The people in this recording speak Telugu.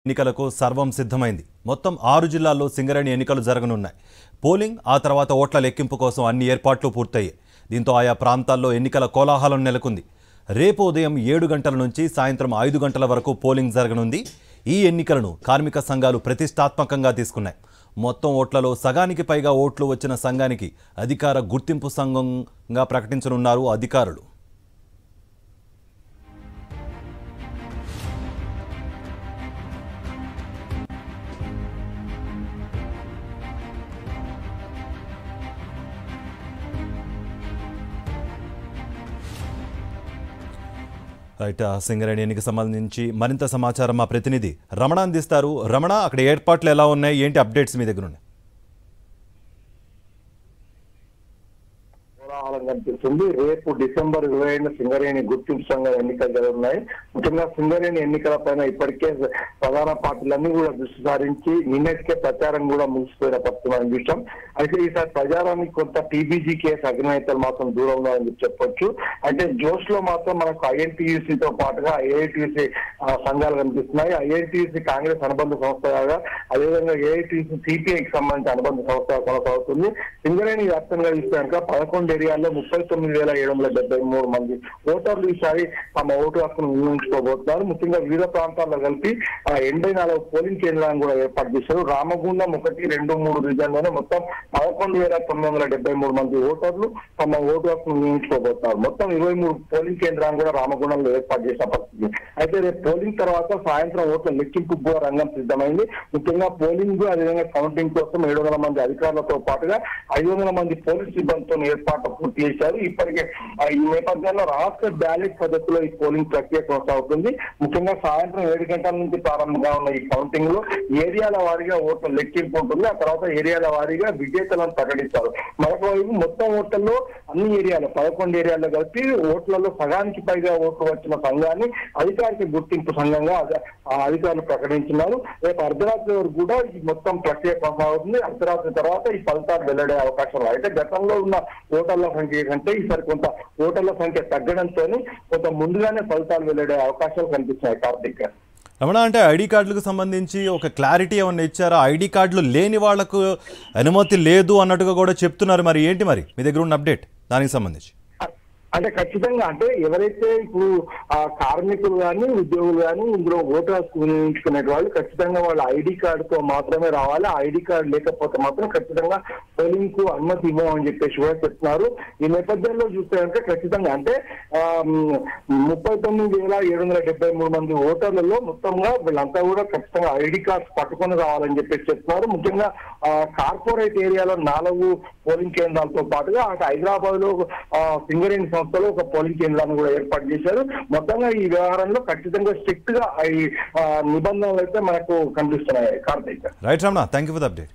ఎన్నికలకు సర్వం సిద్ధమైంది. మొత్తం 6 జిల్లాల్లో సింగరేణి ఎన్నికలు జరగనున్నాయి. పోలింగ్ ఆ తర్వాత ఓట్ల లెక్కింపు కోసం అన్ని ఏర్పాట్లు పూర్తయ్యాయి. దీంతో ఆయా ప్రాంతాల్లో ఎన్నికల కోలాహలం నెలకొంది. రేపు ఉదయం 7 గంటల నుంచి సాయంత్రం 5 గంటల వరకు పోలింగ్ జరగనుంది. ఈ ఎన్నికలను కార్మిక సంఘాలు ప్రతిష్టాత్మకంగా తీసుకున్నాయి. మొత్తం ఓట్లలో సగానికి పైగా ఓట్లు వచ్చిన సంఘానికి అధికార గుర్తింపు సంఘంగా ప్రకటించనున్నారు అధికారులు. రైట్, సింగరేణి ఎన్నికకు సంబంధించి మరింత సమాచారం మా ప్రతినిధి రమణ అందిస్తారు. రమణ, అక్కడ ఏర్పాట్లు ఎలా ఉన్నాయి, ఏంటి అప్డేట్స్ మీ దగ్గర ఉన్నాయి? కనిపిస్తుంది. రేపు డిసెంబర్ 20 సింగరేణి గుర్తింపు సంఘం ఎన్నికలు జరుగుతున్నాయి. ముఖ్యంగా సింగరేణి ఎన్నికల పైన ఇప్పటికే ప్రధాన పార్టీలన్నీ కూడా దృష్టి సారించి నిన్నటికే ప్రచారం కూడా ముగిసిపోయిన పరిస్థితి విషయం. అయితే ఈసారి ప్రచారానికి కొంత టీబీజీ కేసు అగ్రనేతలు మాత్రం దూరం ఉన్నారని చెప్పొచ్చు. అయితే జోష్ లో మాత్రం మనకు ఐఎన్టీయూసీతో పాటుగా ఏఐటీయూసీ సంఘాలు కనిపిస్తున్నాయి. ఐఎన్టీయూసీ కాంగ్రెస్ అనుబంధ సంస్థగా, అదేవిధంగా ఏఐటీయూసీ సిపిఐకి సంబంధించిన అనుబంధ సంస్థగా కొనసాగుతుంది. సింగరేణి వ్యాప్తంగా చూస్తే 11 ఏరియాల్లో 39,773 మంది ఓటర్లు ఈసారి తమ ఓటు హక్కును వినియోగించుకోబోతున్నారు. ముఖ్యంగా వివిధ ప్రాంతాల్లో కలిపి 84 పోలింగ్ కేంద్రాలను కూడా ఏర్పాటు చేశారు. రామగుండం 1, 2, 3 రీజన్లోనే మొత్తం 11,973 మంది ఓటర్లు తమ ఓటు హక్కును వినియోగించుకోబోతున్నారు. మొత్తం 23 పోలింగ్ కేంద్రాలను కూడా రామగుండంలో ఏర్పాటు చేసిన పరిస్థితి. అయితే రేపు పోలింగ్ తర్వాత సాయంత్రం ఓట్ల లెక్కింపు కూడా రంగం సిద్ధమైంది. ముఖ్యంగా పోలింగ్ అదేవిధంగా కౌంటింగ్ కోసం 700 మంది అధికారులతో పాటుగా 500 మంది పోలీస్ సిబ్బందితో ఏర్పాటు పూర్తి చేశారు. ఇప్పటికే ఈ నేపథ్యంలో రాష్ట్ర బ్యాలెట్ పద్ధతిలో ఈ పోలింగ్ ప్రక్రియ కొనసాగుతుంది. ముఖ్యంగా సాయంత్రం 7 గంటల నుంచి ప్రారంభంగా ఉన్న ఈ కౌంటింగ్ లో ఏరియాల వారీగా ఓట్ల లెక్కింపు ఉంటుంది. ఆ తర్వాత ఏరియాల వారీగా విజేతలను ప్రకటిస్తారు. మరొక వైపు మొత్తం ఓట్లలో అన్ని ఏరియాలు 11 ఏరియాల్లో కలిపి ఓట్లలో సగానికి పైగా ఓట్లు వచ్చిన సంఘాన్ని అధికారిక గుర్తింపు సంఘంగా అధికారులు ప్రకటించున్నారు. రేపు అర్ధరాత్రి వరకు కూడా ఈ మొత్తం ప్రక్రియ కొనసాగుతుంది. అర్ధరాత్రి తర్వాత ఈ ఫలితాలు వెల్లడే అవకాశం ఉంది. అయితే గతంలో ఉన్న ఓటర్ల సంఖ్య కంటే ఈసారి కొంత ఓటర్ల సంఖ్య తగ్గడంతో కొంత ముందుగానే ఫలితాలు వెల్లడే అవకాశాలు కనిపిస్తున్నాయి. కార్తీక్, రమణ, అంటే ఐడి కార్డులకు సంబంధించి ఒక క్లారిటీ ఏమన్నా ఇచ్చారా? ఐడి కార్డులు లేని వాళ్లకు అనుమతి లేదు అన్నట్టుగా కూడా చెప్తున్నారు. మరి ఏంటి మరి మీ దగ్గర ఉన్న అప్డేట్ దానికి సంబంధించి? అంటే ఖచ్చితంగా అంటే ఎవరైతే ఇప్పుడు కార్మికులు కానీ ఉద్యోగులు కానీ ఇందులో ఓటు హక్కు వినియోగించుకునే వాళ్ళు ఖచ్చితంగా వాళ్ళ ఐడి కార్డుతో మాత్రమే రావాలి. ఐడి కార్డు లేకపోతే మాత్రం ఖచ్చితంగా పోలింగ్ కు అనుమతి ఇవ్వమని చెప్పేసి కూడా చెప్తున్నారు. ఈ నేపథ్యంలో చూస్తే కనుక ఖచ్చితంగా అంటే 39,773 మంది ఓటర్లలో మొత్తంగా వీళ్ళంతా కూడా ఖచ్చితంగా ఐడి కార్డ్స్ పట్టుకొని రావాలని చెప్పేసి చెప్తున్నారు. ముఖ్యంగా కార్పొరేట్ ఏరియాలో 4 పోలింగ్ కేంద్రాలతో పాటుగా అటు హైదరాబాద్ లో సింగరేణి సంస్థలో ఒక పోలింగ్ కేంద్రాన్ని కూడా ఏర్పాటు చేశారు. మొత్తంగా ఈ వ్యవహారంలో ఖచ్చితంగా స్ట్రిక్ట్ గా ఈ నిబంధనలు అయితే మనకు కనిపిస్తున్నాయి. Karthik, right Ramana, thank you for the update.